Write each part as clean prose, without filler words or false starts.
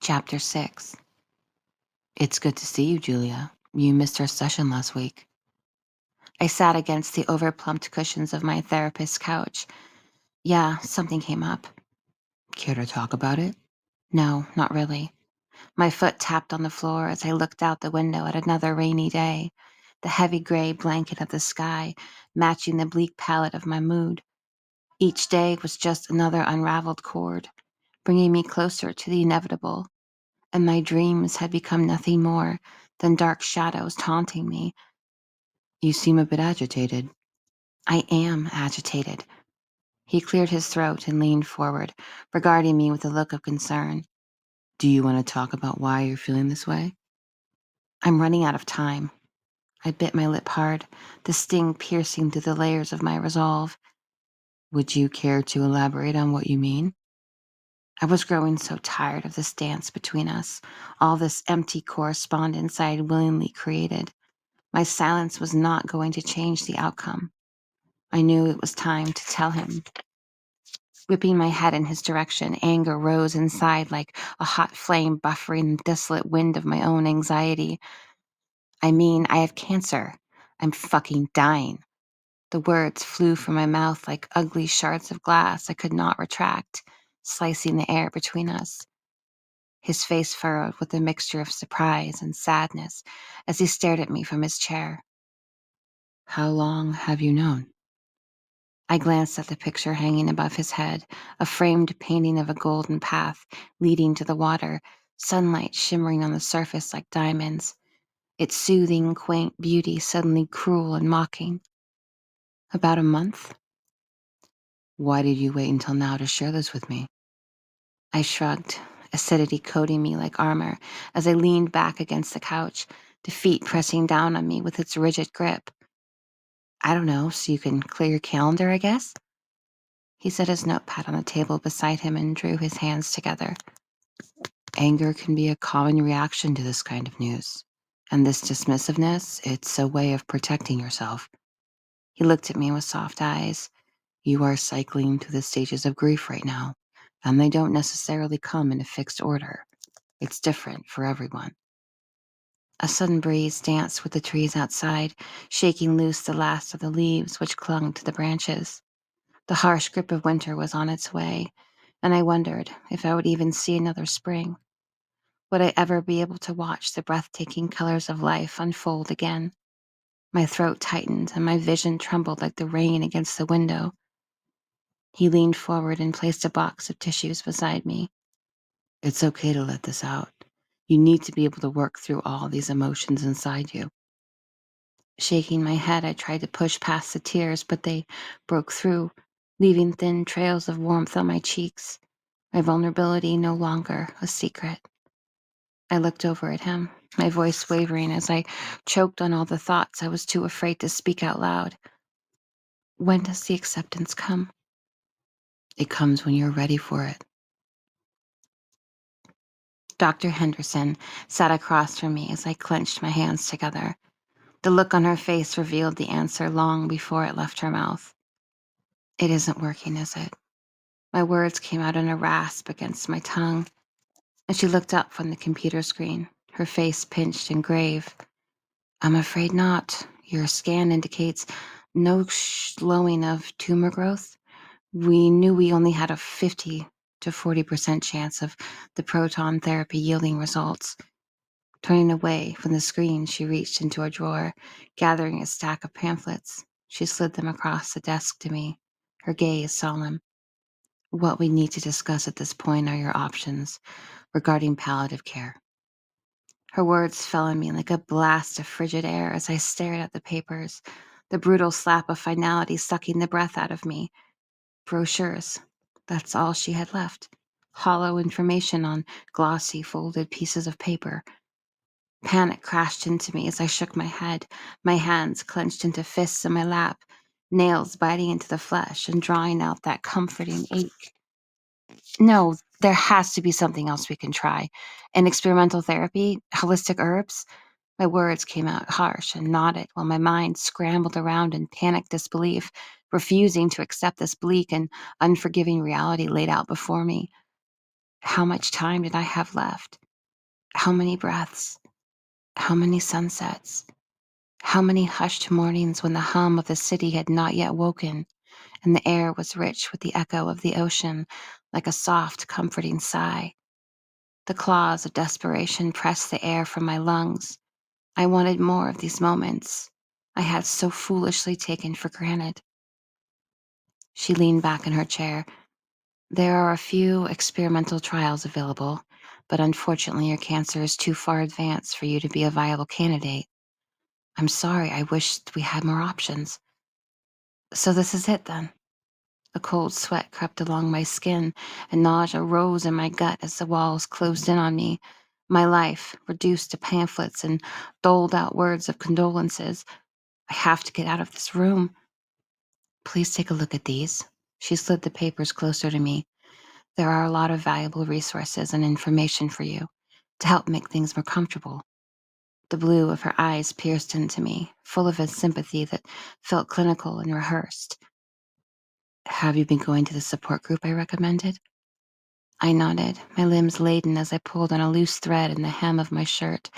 Chapter 6. It's good to see you, Julia. You missed our session last week. I sat against the overplumped cushions of my therapist's couch. Yeah, something came up. Care to talk about it? No, not really. My foot tapped on the floor as I looked out the window at another rainy day, the heavy gray blanket of the sky matching the bleak palette of my mood. Each day was just another unraveled cord, bringing me closer to the inevitable, and my dreams had become nothing more than dark shadows taunting me. You seem a bit agitated. I am agitated. He cleared his throat and leaned forward, regarding me with a look of concern. Do you want to talk about why you're feeling this way? I'm running out of time. I bit my lip hard, the sting piercing through the layers of my resolve. Would you care to elaborate on what you mean? I was growing so tired of this dance between us, all this empty correspondence I had willingly created. My silence was not going to change the outcome. I knew it was time to tell him. Whipping my head in his direction, anger rose inside like a hot flame buffering the desolate wind of my own anxiety. I have cancer. I'm fucking dying. The words flew from my mouth like ugly shards of glass I could not retract, slicing the air between us. His face furrowed with a mixture of surprise and sadness as he stared at me from his chair. How long have you known? I glanced at the picture hanging above his head, a framed painting of a golden path leading to the water, sunlight shimmering on the surface like diamonds, its soothing, quaint beauty suddenly cruel and mocking. About a month? Why did you wait until now to share this with me? I shrugged, acidity coating me like armor as I leaned back against the couch, defeat pressing down on me with its rigid grip. I don't know, so you can clear your calendar, I guess? He set his notepad on the table beside him and drew his hands together. Anger can be a common reaction to this kind of news. And this dismissiveness, it's a way of protecting yourself. He looked at me with soft eyes. You are cycling through the stages of grief right now, and they don't necessarily come in a fixed order. It's different for everyone. A sudden breeze danced with the trees outside, shaking loose the last of the leaves which clung to the branches. The harsh grip of winter was on its way, and I wondered if I would even see another spring. Would I ever be able to watch the breathtaking colors of life unfold again? My throat tightened and my vision trembled like the rain against the window. He leaned forward and placed a box of tissues beside me. It's okay to let this out. You need to be able to work through all these emotions inside you. Shaking my head, I tried to push past the tears, but they broke through, leaving thin trails of warmth on my cheeks, my vulnerability no longer a secret. I looked over at him, my voice wavering as I choked on all the thoughts I was too afraid to speak out loud. When does the acceptance come? It comes when you're ready for it. Dr. Henderson sat across from me as I clenched my hands together. The look on her face revealed the answer long before it left her mouth. It isn't working, is it? My words came out in a rasp against my tongue, and she looked up from the computer screen, her face pinched and grave. I'm afraid not. Your scan indicates no slowing of tumor growth. We knew we only had a 50 to 40% chance of the proton therapy yielding results. Turning away from the screen, she reached into a drawer, gathering a stack of pamphlets. She slid them across the desk to me, her gaze solemn. What we need to discuss at this point are your options regarding palliative care. Her words fell on me like a blast of frigid air as I stared at the papers, the brutal slap of finality sucking the breath out of me. Brochures. That's all she had left. Hollow information on glossy, folded pieces of paper. Panic crashed into me as I shook my head, my hands clenched into fists in my lap, nails biting into the flesh and drawing out that comforting ache. No, there has to be something else we can try. An experimental therapy, holistic herbs. My words came out harsh and knotted while my mind scrambled around in panicked disbelief, refusing to accept this bleak and unforgiving reality laid out before me. How much time did I have left? How many breaths? How many sunsets? How many hushed mornings when the hum of the city had not yet woken, and the air was rich with the echo of the ocean, like a soft, comforting sigh. The claws of desperation pressed the air from my lungs. I wanted more of these moments I had so foolishly taken for granted. She leaned back in her chair. There are a few experimental trials available, but unfortunately your cancer is too far advanced for you to be a viable candidate. I'm sorry, I wished we had more options. So this is it then. A cold sweat crept along my skin, and nausea rose in my gut as the walls closed in on me. My life reduced to pamphlets and doled out words of condolences. I have to get out of this room. Please take a look at these. She slid the papers closer to me. There are a lot of valuable resources and information for you to help make things more comfortable. The blue of her eyes pierced into me, full of a sympathy that felt clinical and rehearsed. Have you been going to the support group I recommended? I nodded, my limbs laden as I pulled on a loose thread in the hem of my shirt,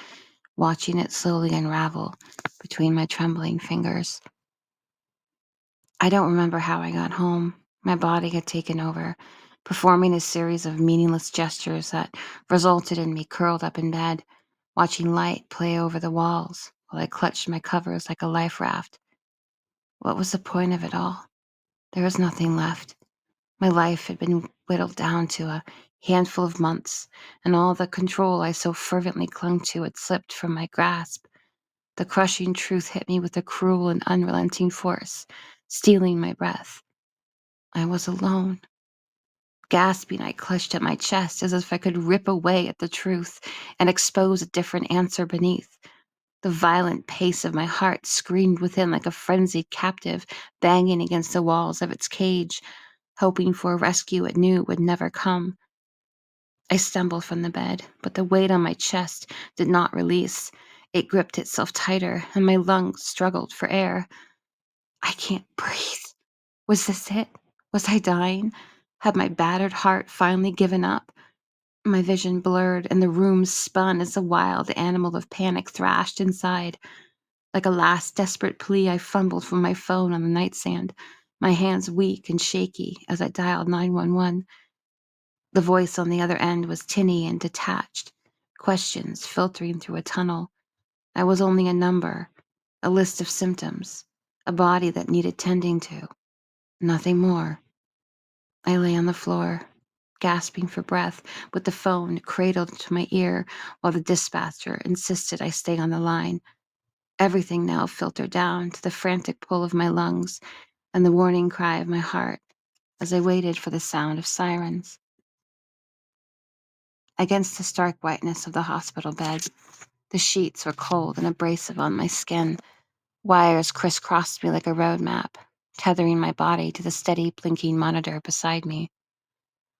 watching it slowly unravel between my trembling fingers. I don't remember how I got home. My body had taken over, performing a series of meaningless gestures that resulted in me curled up in bed, watching light play over the walls while I clutched my covers like a life raft. What was the point of it all? There was nothing left. My life had been whittled down to a handful of months, and all the control I so fervently clung to had slipped from my grasp. The crushing truth hit me with a cruel and unrelenting force, stealing my breath. I was alone. Gasping, I clutched at my chest as if I could rip away at the truth and expose a different answer beneath. The violent pace of my heart screamed within like a frenzied captive banging against the walls of its cage, hoping for a rescue it knew would never come. I stumbled from the bed, but the weight on my chest did not release. It gripped itself tighter, and my lungs struggled for air. I can't breathe. Was this it? Was I dying? Had my battered heart finally given up? My vision blurred, and the room spun as a wild animal of panic thrashed inside. Like a last desperate plea, I fumbled for my phone on the nightstand, my hands weak and shaky as I dialed 911. The voice on the other end was tinny and detached, questions filtering through a tunnel. I was only a number, a list of symptoms, a body that needed tending to. Nothing more. I lay on the floor, gasping for breath, with the phone cradled to my ear while the dispatcher insisted I stay on the line. Everything now filtered down to the frantic pull of my lungs and the warning cry of my heart as I waited for the sound of sirens. Against the stark whiteness of the hospital bed, the sheets were cold and abrasive on my skin. Wires crisscrossed me like a road map, tethering my body to the steady blinking monitor beside me.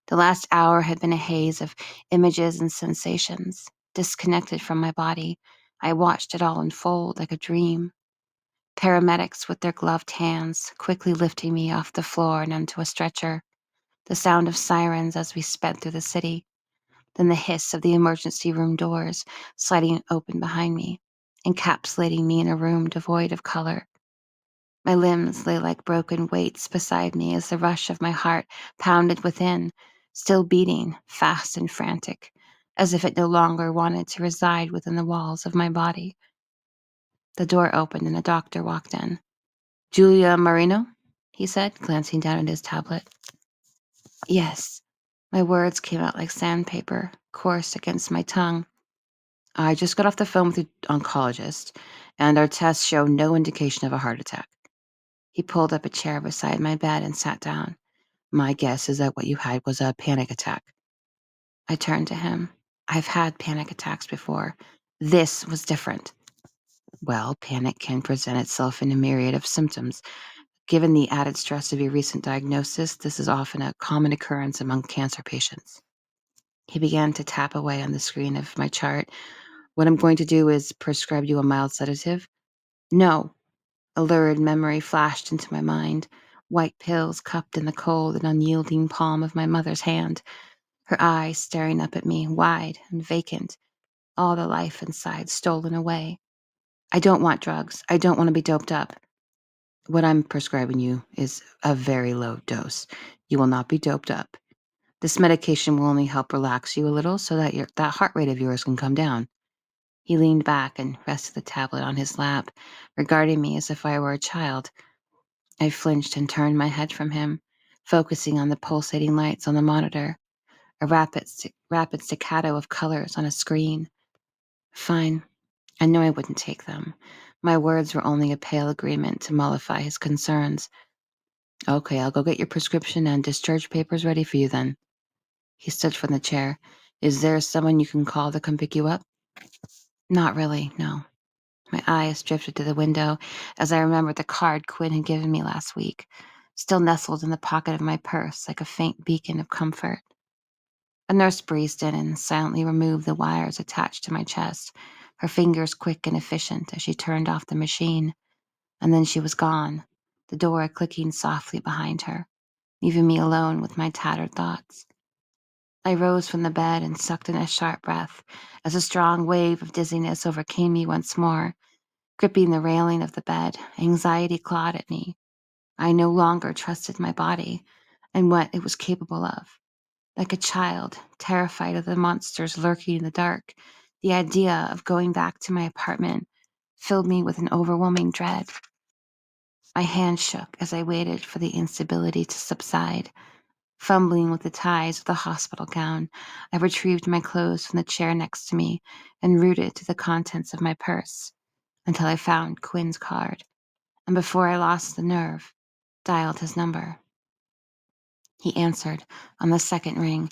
The last hour had been a haze of images and sensations. Disconnected from my body, I watched it all unfold like a dream. Paramedics with their gloved hands quickly lifting me off the floor and onto a stretcher. The sound of sirens as we sped through the city. Then the hiss of the emergency room doors sliding open behind me, encapsulating me in a room devoid of color. My limbs lay like broken weights beside me as the rush of my heart pounded within, still beating, fast and frantic, as if it no longer wanted to reside within the walls of my body. The door opened and a doctor walked in. "Julia Marino?" he said, glancing down at his tablet. Yes. My words came out like sandpaper, coarse against my tongue. "I just got off the phone with the oncologist, and our tests show no indication of a heart attack." He pulled up a chair beside my bed and sat down. "My guess is that what you had was a panic attack." I turned to him. I've had panic attacks before. This was different. Well, panic can present itself in a myriad of symptoms. Given the added stress of your recent diagnosis, this is often a common occurrence among cancer patients. He began to tap away on the screen of my chart. "What I'm going to do is prescribe you a mild sedative." "No." A lurid memory flashed into my mind. White pills cupped in the cold and unyielding palm of my mother's hand. her eyes staring up at me, wide and vacant, all the life inside stolen away. I don't want drugs. I don't want to be doped up. What I'm prescribing you is a very low dose. You will not be doped up. This medication will only help relax you a little so that that heart rate of yours can come down. He leaned back and rested the tablet on his lap, regarding me as if I were a child. I flinched and turned my head from him, focusing on the pulsating lights on the monitor, a rapid staccato of colors on a screen. Fine. I knew I wouldn't take them. My words were only a pale agreement to mollify his concerns. Okay, I'll go get your prescription and discharge papers ready for you then. He stood from the chair. Is there someone you can call to come pick you up? Not really, no. My eyes drifted to the window as I remembered the card Quinn had given me last week, still nestled in the pocket of my purse like a faint beacon of comfort. A nurse breezed in and silently removed the wires attached to my chest, her fingers quick and efficient as she turned off the machine. And then she was gone, the door clicking softly behind her, leaving me alone with my tattered thoughts. I rose from the bed and sucked in a sharp breath as a strong wave of dizziness overcame me once more. Gripping the railing of the bed, anxiety clawed at me. I no longer trusted my body and what it was capable of. Like a child, terrified of the monsters lurking in the dark, the idea of going back to my apartment filled me with an overwhelming dread. My hand shook as I waited for the instability to subside. Fumbling with the ties of the hospital gown, I retrieved my clothes from the chair next to me and rooted to the contents of my purse until I found Quinn's card, and before I lost the nerve, dialed his number. He answered on the second ring.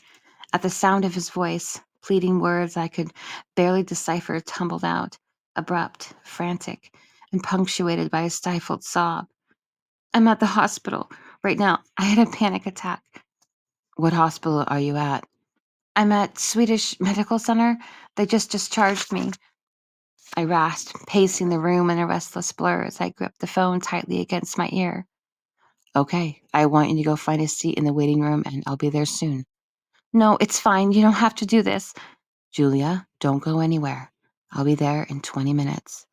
At the sound of his voice, pleading words I could barely decipher tumbled out, abrupt, frantic, and punctuated by a stifled sob. I'm at the hospital right now. I had a panic attack. What hospital are you at? I'm at Swedish Medical Center. They just discharged me. I rasped, pacing the room in a restless blur as I gripped the phone tightly against my ear. Okay, I want you to go find a seat in the waiting room and I'll be there soon. No, it's fine. You don't have to do this. Julia, don't go anywhere. I'll be there in 20 minutes.